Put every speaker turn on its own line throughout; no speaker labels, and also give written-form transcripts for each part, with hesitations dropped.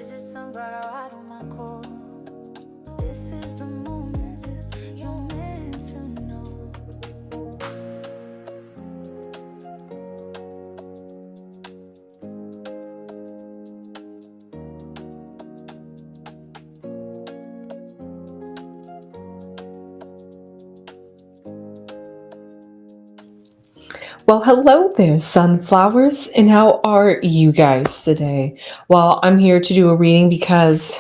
visit somebody right on my call. This is the moment you're meant to know.
Well, hello there, sunflowers, and how are you guys today? Well, I'm here to do a reading because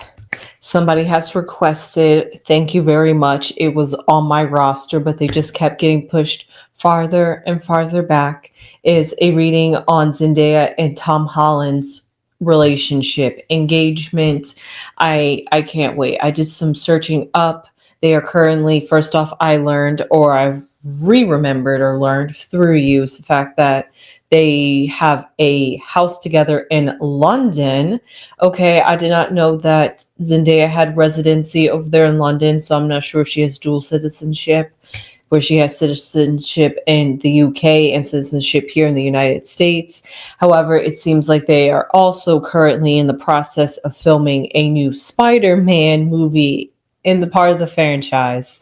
somebody has requested. Thank you very much. It was on my roster, but they just kept getting pushed farther and farther back. Is a reading on Zendaya and Tom Holland's relationship, engagement. I can't wait. I did some searching up. They are currently, first off, I learned, or I re-remembered or learned through you, is the fact that they have a house together in London. Okay, I did not know that Zendaya had residency over there in London, so I'm not sure if she has dual citizenship, where she has citizenship in the UK and citizenship here in the United States. However, it seems like they are also currently in the process of filming a new Spider-Man movie in the part of the franchise.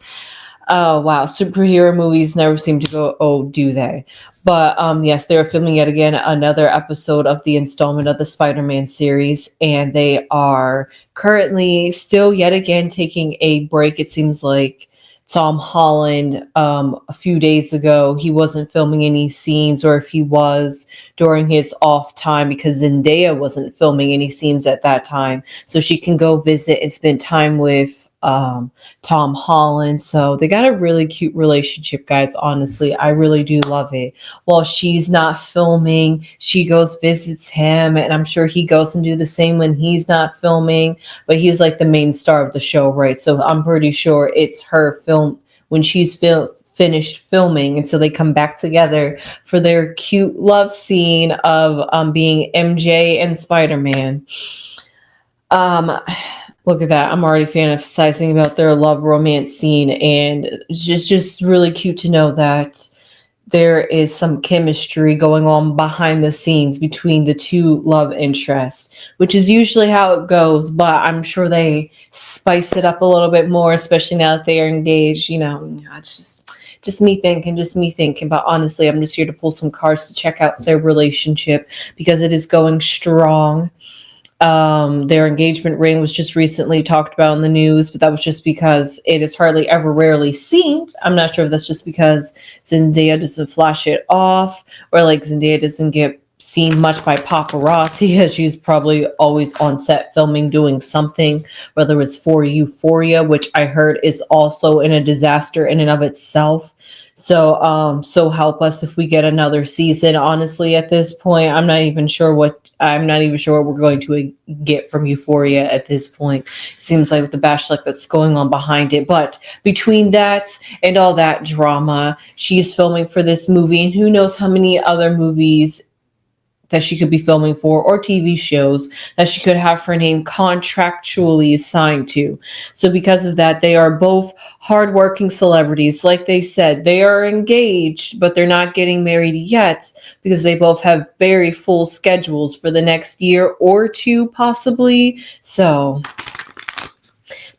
Oh wow, superhero movies never seem to go, oh, do they? But yes, they're filming yet again another episode of the installment of the Spider-Man series, and they are currently still yet again taking a break. It seems like Tom Holland, a few days ago, he wasn't filming any scenes, or if he was during his off time, because Zendaya wasn't filming any scenes at that time, so she can go visit and spend time with Tom Holland. So they got a really cute relationship, guys. Honestly, I really do love it. While she's not filming, she goes visits him, and I'm sure he goes and do the same when he's not filming. But he's like the main star of the show, right? So I'm pretty sure it's her film when she's finished filming, and so they come back together for their cute love scene of being MJ and Spider-Man. Um, Look at that. I'm already fantasizing about their love romance scene, and it's just really cute to know that there is some chemistry going on behind the scenes between the two love interests, which is usually how it goes, but I'm sure they spice it up a little bit more, especially now that they are engaged. It's just me thinking. But honestly, I'm just here to pull some cards to check out their relationship because it is going strong. Their engagement ring was just recently talked about in the news, but that was just because it is hardly ever rarely seen. I'm not sure if that's just because Zendaya doesn't flash it off, or like Zendaya doesn't get seen much by paparazzi, as she's probably always on set filming, doing something, whether it's for Euphoria, which I heard is also in a disaster in and of itself. So help us if we get another season. Honestly, at this point, I'm not even sure what we're going to get from Euphoria at this point. Seems like with the bachelor that's going on behind it. But between that and all that drama, she's filming for this movie, and who knows how many other movies that she could be filming for, or TV shows that she could have her name contractually assigned to. So because of that, they are both hardworking celebrities. Like they said, they are engaged, but they're not getting married yet because they both have very full schedules for the next year or two, possibly. So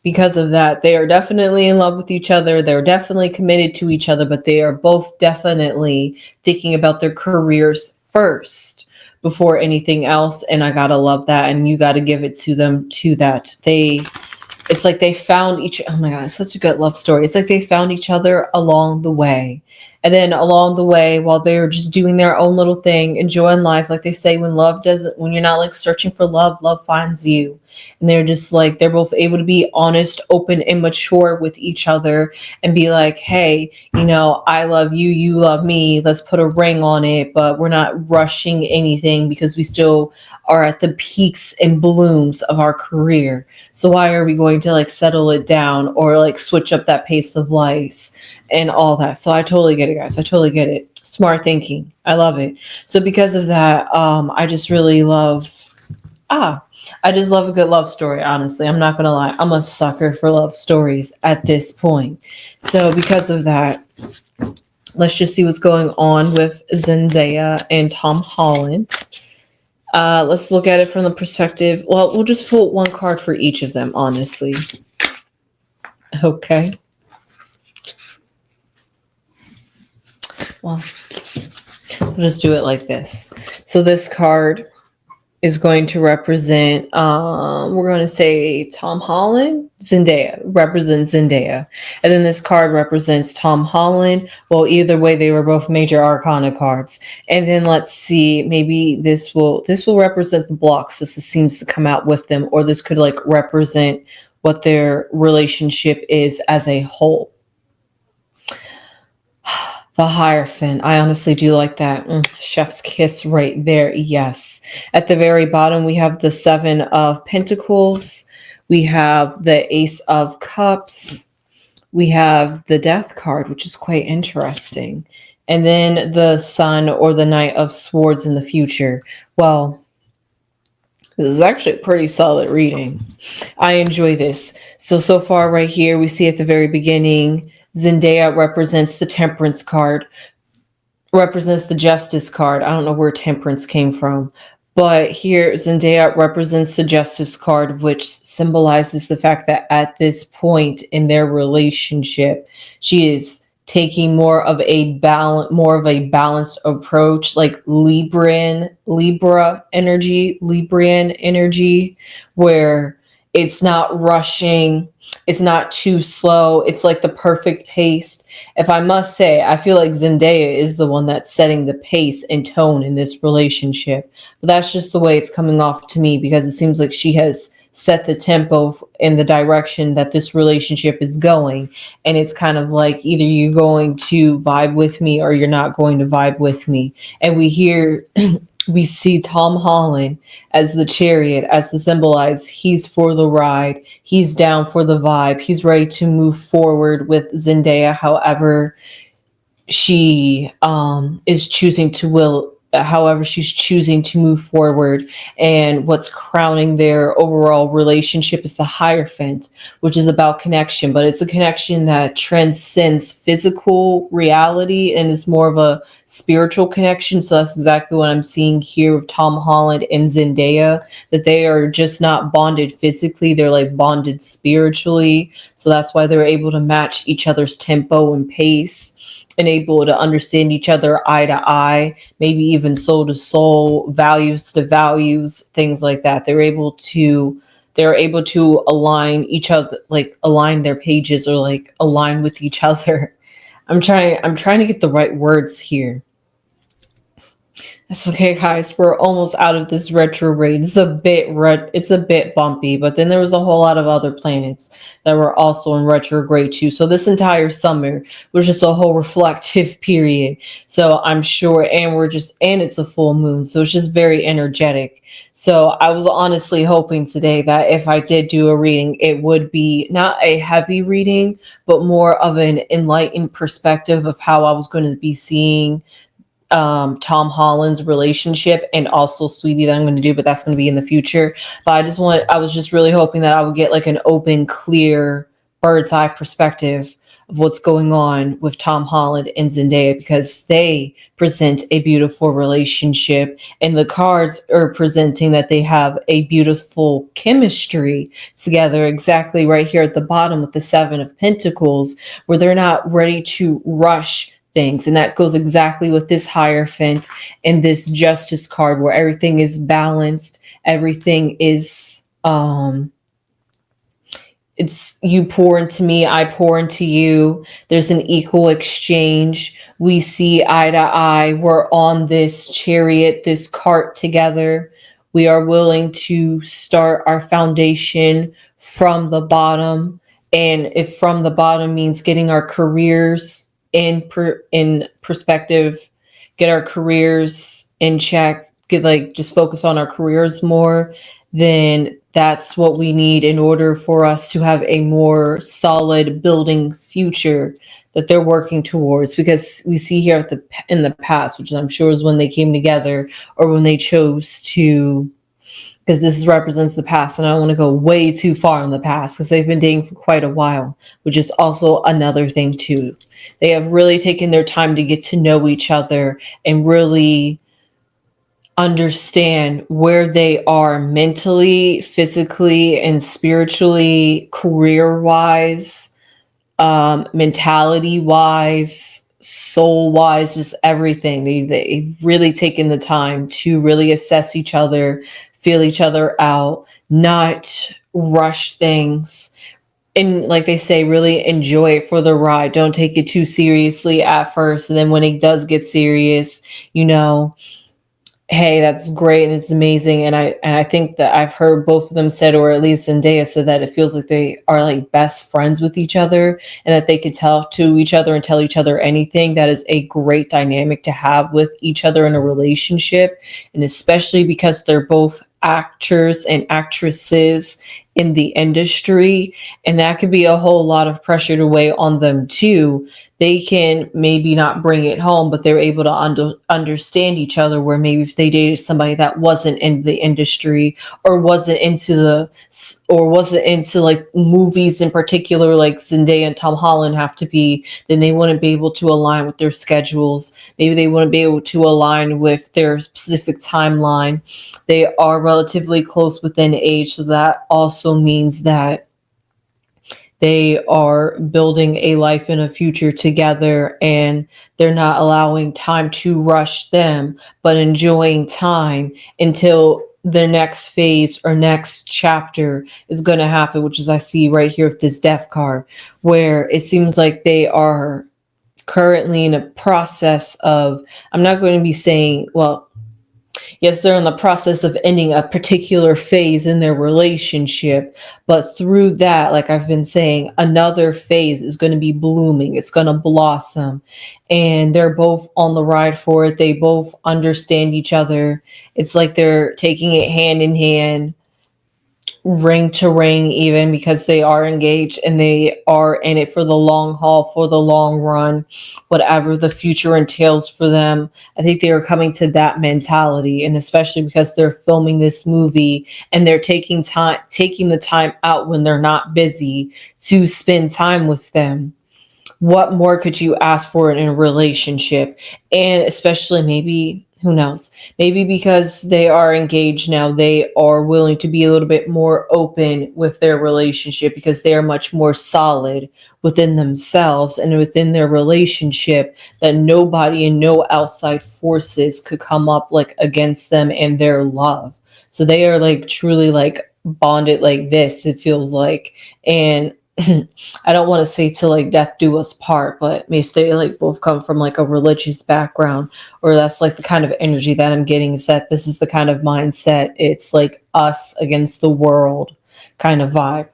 because of that, they are definitely in love with each other. They're definitely committed to each other, but they are both definitely thinking about their careers first before anything else. And I gotta love that. And you gotta give it to them to that. It's like they found oh my God, it's such a good love story. It's like they found each other along the way. And then along the way, while they're just doing their own little thing, enjoying life, like they say, when you're not like searching for love, love finds you. And they're just like, they're both able to be honest, open, and mature with each other and be like, hey, I love you, you love me. Let's put a ring on it, but we're not rushing anything because we still are at the peaks and blooms of our career. So why are we going to like settle it down or like switch up that pace of life and all that? So I totally get it, guys. I totally get it. Smart thinking. I love it. So because of that, I just love a good love story, honestly. I'm not going to lie. I'm a sucker for love stories at this point. So because of that, let's just see what's going on with Zendaya and Tom Holland. Let's look at it from the perspective. Well, we'll just pull one card for each of them, honestly. Okay. Well, we'll just do it like this. So this card is going to represent, we're going to say Tom Holland. Zendaya represents Zendaya. And then this card represents Tom Holland. Well, either way, they were both major arcana cards. And then let's see, maybe this will represent the blocks. This seems to come out with them, or this could like represent what their relationship is as a whole. The Hierophant. I honestly do like that. Chef's kiss right there. Yes. At the very bottom, we have the Seven of Pentacles. We have the Ace of Cups. We have the Death card, which is quite interesting. And then the Sun or the Knight of Swords in the future. Well, this is actually a pretty solid reading. I enjoy this. So far right here, we see at the very beginning, Zendaya represents the Temperance card, represents the Justice card. I don't know where Temperance came from, but here Zendaya represents the Justice card, which symbolizes the fact that at this point in their relationship, she is taking more of a balanced approach, like Librian energy, where it's not rushing, it's not too slow, it's like the perfect pace. If I must say, I feel like Zendaya is the one that's setting the pace and tone in this relationship. But that's just the way it's coming off to me, because it seems like she has set the tempo in the direction that this relationship is going. And it's kind of like either you're going to vibe with me or you're not going to vibe with me. And we see Tom Holland as the chariot, as to symbolize he's for the ride, he's down for the vibe, he's ready to move forward with Zendaya, however she is choosing to will however she's choosing to move forward. And what's crowning their overall relationship is the Hierophant, which is about connection, but it's a connection that transcends physical reality and is more of a spiritual connection. So that's exactly what I'm seeing here with Tom Holland and Zendaya, that they are just not bonded physically, they're like bonded spiritually. So that's why they're able to match each other's tempo and pace, and able to understand each other eye to eye, maybe even soul to soul, values to values, things like that. They're able to align each other, like align their pages, or like align with each other. I'm trying to get the right words here. That's okay, guys. We're almost out of this retrograde. It's a bit bumpy, but then there was a whole lot of other planets that were also in retrograde too. So this entire summer was just a whole reflective period. So I'm sure, and it's a full moon, so it's just very energetic. So I was honestly hoping today that if I did do a reading, it would be not a heavy reading, but more of an enlightened perspective of how I was going to be seeing Tom Holland's relationship, and also Sweetie that I'm going to do, but that's going to be in the future. But I was just really hoping that I would get like an open, clear, bird's eye perspective of what's going on with Tom Holland and Zendaya, because they present a beautiful relationship, and the cards are presenting that they have a beautiful chemistry together, exactly right here at the bottom with the Seven of Pentacles, where they're not ready to rush things. And that goes exactly with this Hierophant and this Justice card, where everything is balanced, everything is it's you pour into me, I pour into you. There's an equal exchange. We see eye to eye. We're on this chariot, this cart together. We are willing to start our foundation from the bottom. And if from the bottom means getting our careers in perspective, get our careers in check, get like just focus on our careers more, then that's what we need in order for us to have a more solid building future that they're working towards. Because we see here in the past, which I'm sure is when they came together, or when they chose to, because this represents the past, and I don't want to go way too far in the past because they've been dating for quite a while, which is also another thing too. They have really taken their time to get to know each other and really understand where they are mentally, physically, and spiritually, career wise, mentality wise, soul wise, just everything. They've really taken the time to really assess each other, feel each other out, not rush things. And like they say, really enjoy it for the ride. Don't take it too seriously at first. And then when it does get serious, you know, hey, that's great and it's amazing. And I think that I've heard both of them said, or at least Zendaya said, that it feels like they are like best friends with each other and that they could tell to each other and tell each other anything. That is a great dynamic to have with each other in a relationship. And especially because they're both actors and actresses in the industry. And that could be a whole lot of pressure to weigh on them too. They can maybe not bring it home, but they're able to understand each other. Where maybe if they dated somebody that wasn't in the industry or wasn't into like movies in particular, like Zendaya and Tom Holland have to be, then they wouldn't be able to align with their schedules. Maybe they wouldn't be able to align with their specific timeline. They are relatively close within age, so that also means that they are building a life and a future together, and they're not allowing time to rush them, but enjoying time until their next phase or next chapter is going to happen, which is I see right here with this death card, where it seems like they are currently in a process of, I'm not going to be saying, well, yes, they're in the process of ending a particular phase in their relationship, but through that, like I've been saying, another phase is going to be blooming. It's going to blossom, and they're both on the ride for it. They both understand each other. It's like they're taking it hand in hand, ring to ring, even because they are engaged and they are in it for the long haul, for the long run, whatever the future entails for them. I think they are coming to that mentality, and especially because they're filming this movie and they're taking the time out when they're not busy to spend time with them. What more could you ask for in a relationship? And especially, maybe, who knows, maybe because they are engaged now, they are willing to be a little bit more open with their relationship because they are much more solid within themselves and within their relationship, that nobody and no outside forces could come up like against them and their love. So they are like truly like bonded like this, it feels like. And I don't want to say to like death do us part, but if they like both come from like a religious background, or that's like the kind of energy that I'm getting, is that this is the kind of mindset. It's like us against the world kind of vibe.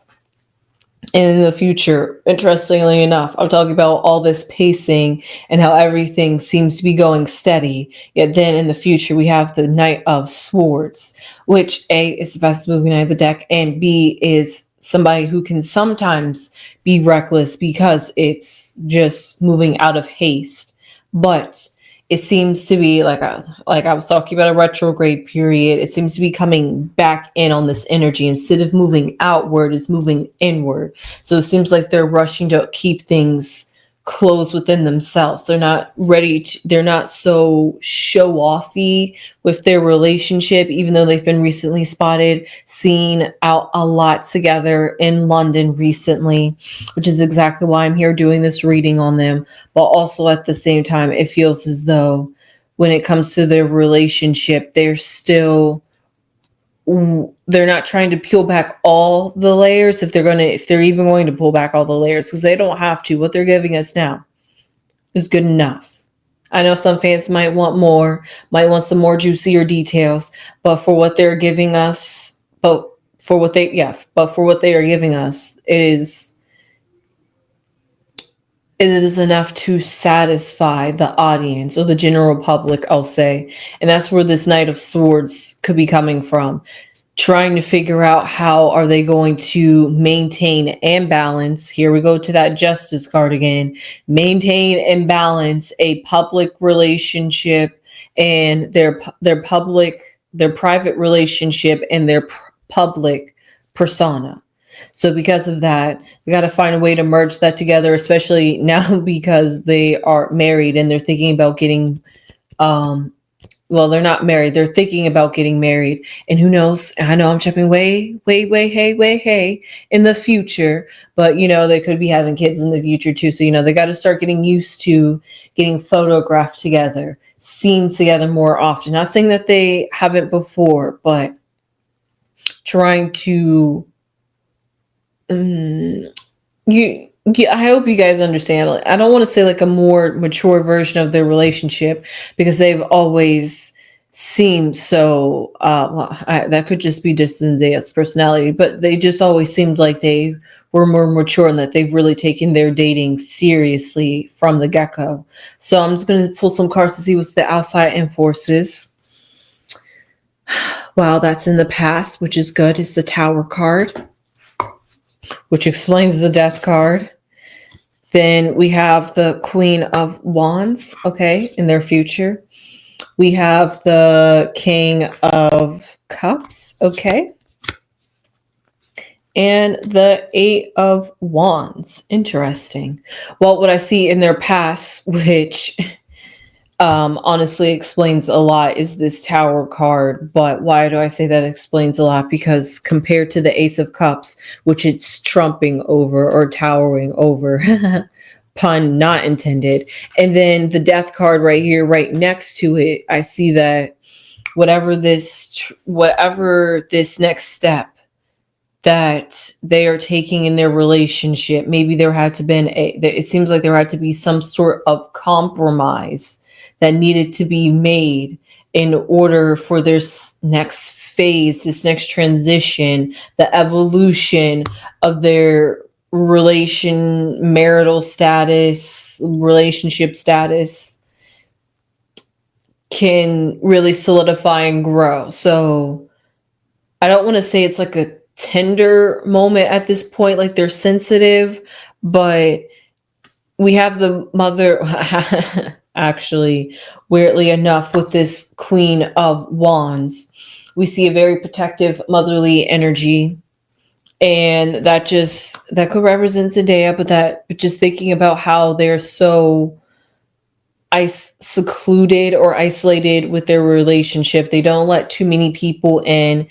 And in the future, interestingly enough, I'm talking about all this pacing and how everything seems to be going steady. Yet then in the future, we have the Knight of Swords, which A is the fastest moving knight of the deck, and B is somebody who can sometimes be reckless because it's just moving out of haste. But it seems to be like I was talking about a retrograde period. It seems to be coming back in on this energy. Instead of moving outward, it's moving inward. So it seems like they're rushing to keep things closed within themselves. They're not ready to, they're not so show offy with their relationship, even though they've been recently spotted seen out a lot together in London recently, which is exactly why I'm here doing this reading on them. But also at the same time, it feels as though when it comes to their relationship, they're not trying to peel back all the layers, if they're even going to pull back all the layers, because they don't have to. What they're giving us now is good enough. I know some fans might want more, might want some more juicier details, but for what they're giving us, but for what they are giving us, it is enough to satisfy the audience or the general public, I'll say. And that's where this Knight of Swords could be coming from. Trying to figure out how are they going to maintain and balance. Here we go to that Justice card again. Maintain and balance a public relationship and their private relationship and their public persona. So because of that, we got to find a way to merge that together, especially now because they are married and they're thinking about getting well, they're not married. They're thinking about getting married. And who knows? I know I'm jumping way, hey, in the future. But, they could be having kids in the future too. So, they got to start getting used to getting photographed together, seen together more often. Not saying that they haven't before, but trying to you yeah, I hope you guys understand. Like, I don't want to say like a more mature version of their relationship because they've always seemed so that could just be just Zendaya's personality, but they just always seemed like they were more mature and that they've really taken their dating seriously from the get-go. So I'm just going to pull some cards to see what's the outside enforces. Wow, that's in the past, which is good. It's the Tower card, which explains the Death card. Then we have the Queen of Wands, okay, in their future. We have the King of Cups, okay. And the Eight of Wands. Interesting. Well, what I see in their past, which honestly explains a lot, is this Tower card. But why do I say that explains a lot? Because compared to the Ace of Cups, which it's trumping over or towering over, pun not intended, and then the Death card right here, right next to it, I see that whatever this next step that they are taking in their relationship, maybe there had to been it seems like there had to be some sort of compromise that needed to be made in order for this next phase, this next transition, the evolution of their marital status, relationship status can really solidify and grow. So I don't want to say it's like a tender moment at this point, like they're sensitive, but we have the mother actually, weirdly enough, with this Queen of Wands, we see a very protective motherly energy, and that could represent Zendaya, but just thinking about how they're so secluded or isolated with their relationship, they don't let too many people in.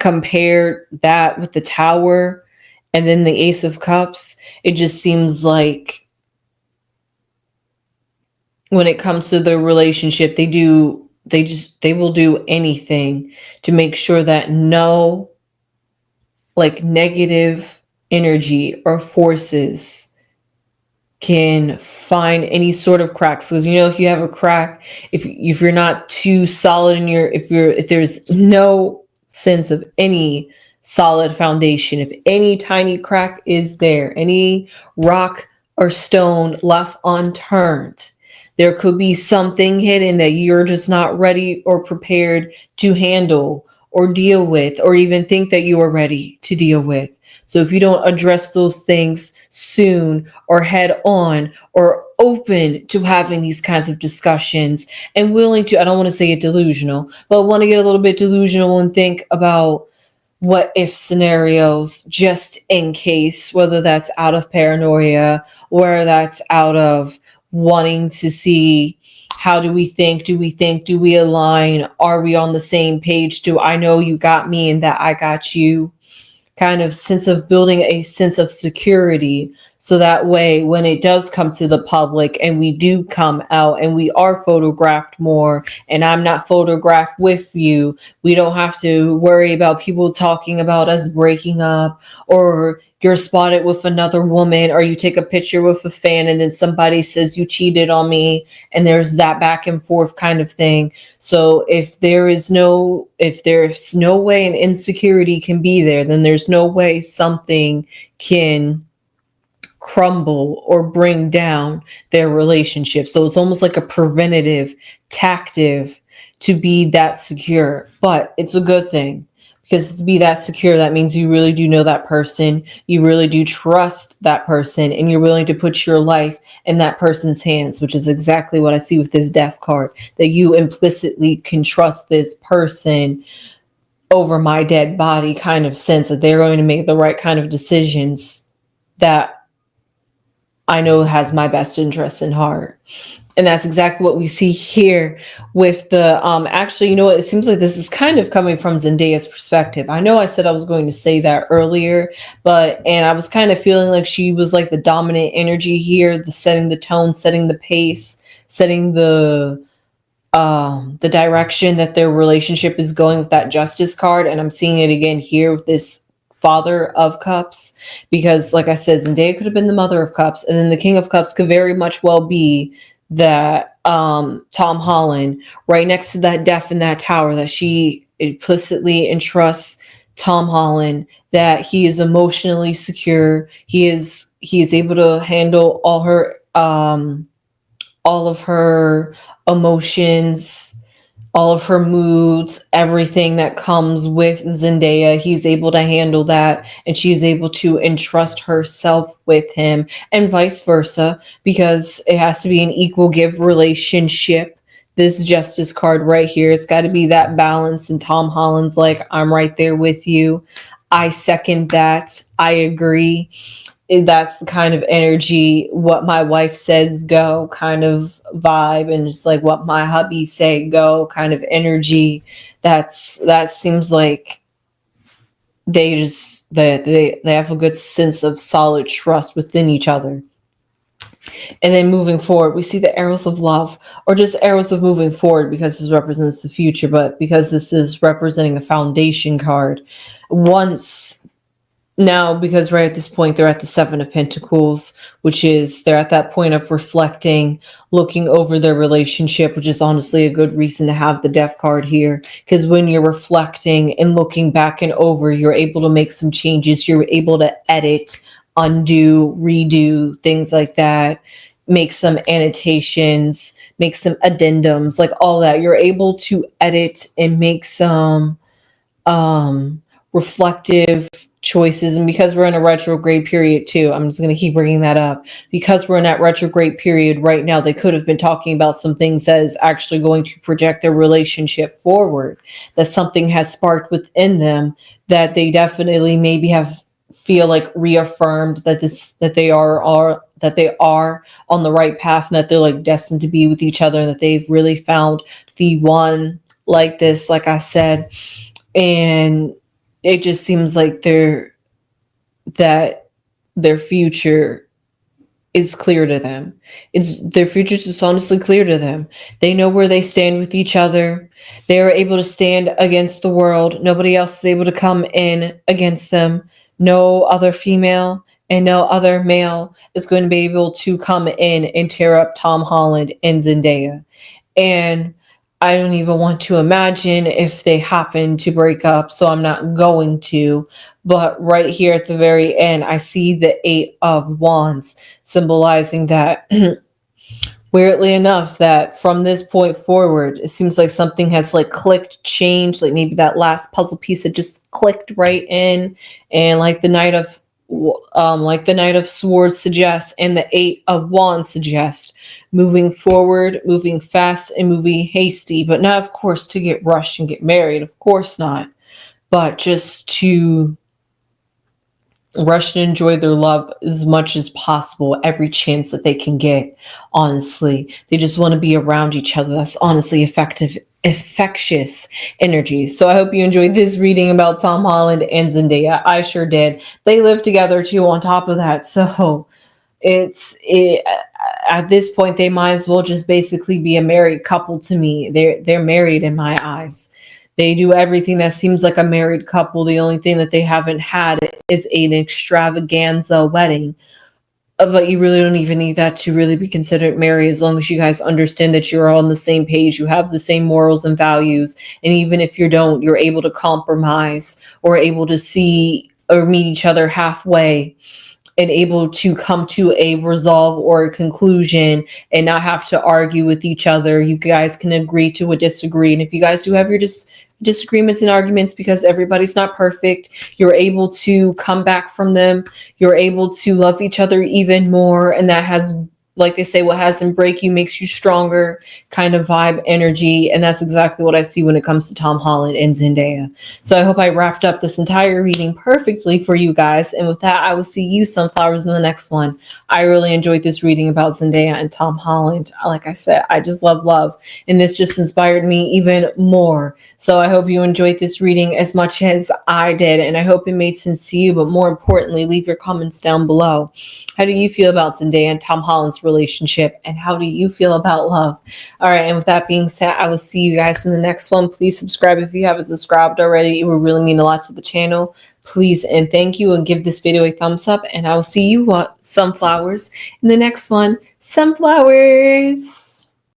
Compare that with the Tower and then the Ace of Cups, it just seems like when it comes to the relationship, they will do anything to make sure that no like negative energy or forces can find any sort of cracks. Because if you have a crack, if you're not too solid in if there's no sense of any solid foundation, if any tiny crack is there, any rock or stone left unturned, there could be something hidden that you're just not ready or prepared to handle or deal with, or even think that you are ready to deal with. So if you don't address those things soon or head on or open to having these kinds of discussions and willing to, I don't want to say it delusional, but want to get a little bit delusional and think about what if scenarios just in case, whether that's out of paranoia or that's out of wanting to see how do we think, do we align, are we on the same page, do I know you got me and that I got you, kind of sense of building a sense of security. So that way, when it does come to the public and we do come out and we are photographed more and I'm not photographed with you, we don't have to worry about people talking about us breaking up, or you're spotted with another woman, or you take a picture with a fan and then somebody says you cheated on me, and there's that back and forth kind of thing. So if there's no way an insecurity can be there, then there's no way something can crumble or bring down their relationship. So it's almost like a preventative tactic to be that secure. But it's a good thing, because to be that secure, that means you really do know that person, you really do trust that person, and you're willing to put your life in that person's hands, which is exactly what I see with this Death card, that you implicitly can trust this person over my dead body kind of sense, that they're going to make the right kind of decisions that I know has my best interest in heart. And that's exactly what we see here with the actually, you know what, it seems like this is kind of coming from Zendaya's perspective. I know I said I was going to say that earlier, but and I was kind of feeling like she was like the dominant energy here, the setting the tone, setting the pace, setting the direction that their relationship is going with that justice card. And I'm seeing it again here with this father of cups, because like I said, Zendaya could have been the mother of cups, and then the king of cups could very much well be that Tom Holland, right next to that death in that tower, that she implicitly entrusts Tom Holland, that he is emotionally secure, he is able to handle all of her emotions, all of her moods, everything that comes with Zendaya. He's able to handle that, and she's able to entrust herself with him, and vice versa, because it has to be an equal give relationship. This justice card right here, it's got to be that balance. And Tom Holland's like, I'm right there with you. I second that. I agree. That's the kind of energy, what my wife says go kind of vibe, and just like what my hubby say go kind of energy. That seems like they have a good sense of solid trust within each other. And then moving forward, we see the arrows of love, or just arrows of moving forward, because this represents the future, but because this is representing a foundation card. Once Now, because right at this point, they're at the Seven of Pentacles, which is they're at that point of reflecting, looking over their relationship, which is honestly a good reason to have the Death card here. Because when you're reflecting and looking back and over, you're able to make some changes. You're able to edit, undo, redo, things like that, make some annotations, make some addendums, like all that. You're able to edit and make some reflective choices. And because we're in a retrograde period too, I'm just going to keep bringing that up, because we're in that retrograde period right now, they could have been talking about some things that is actually going to project their relationship forward, that something has sparked within them, that they definitely maybe have feel like reaffirmed that they are on the right path, and that they're like destined to be with each other, and that they've really found the one like this, like I said. And it just seems like that their future is clear to them. It's their future is just honestly clear to them. They know where they stand with each other. They are able to stand against the world. Nobody else is able to come in against them. No other female and no other male is going to be able to come in and tear up Tom Holland and Zendaya. And I don't even want to imagine if they happen to break up, so I'm not going to. But right here at the very end, I see the Eight of Wands, symbolizing that, weirdly enough, that from this point forward, it seems like something has like clicked, changed, like maybe that last puzzle piece had just clicked right in, and like the Knight of Swords suggests, and the Eight of Wands suggest moving forward, moving fast, and moving hasty, but not, of course, to get rushed and get married. Of course not. But just to rush and enjoy their love as much as possible, every chance that they can get. Honestly, they just want to be around each other. That's honestly infectious energy. So I hope you enjoyed this reading about Tom Holland and Zendaya. I sure did. They live together too, on top of that. So at this point, they might as well just basically be a married couple to me. They're married in my eyes. They do everything that seems like a married couple. The only thing that they haven't had is an extravaganza wedding. But you really don't even need that to really be considered married, as long as you guys understand that you're all on the same page, you have the same morals and values. And even if you don't, you're able to compromise, or able to see or meet each other halfway, and able to come to a resolve or a conclusion, and not have to argue with each other. You guys can agree to a disagree. And if you guys do have your disagreements and arguments, because everybody's not perfect, you're able to come back from them. You're able to love each other even more. And that has like they say, what hasn't break you makes you stronger kind of vibe energy. And that's exactly what I see when it comes to Tom Holland and Zendaya. So I hope I wrapped up this entire reading perfectly for you guys. And with that, I will see you, sunflowers, in the next one. I really enjoyed this reading about Zendaya and Tom Holland. Like I said, I just love. And this just inspired me even more. So I hope you enjoyed this reading as much as I did. And I hope it made sense to you. But more importantly, leave your comments down below. How do you feel about Zendaya and Tom Holland's relationship? And how do you feel about love? All right. And with that being said, I will see you guys in the next one. Please subscribe if you haven't subscribed already. It would really mean a lot to the channel. Please and thank you, and give this video a thumbs up. And I will see you, sunflowers, in the next one. Sunflowers.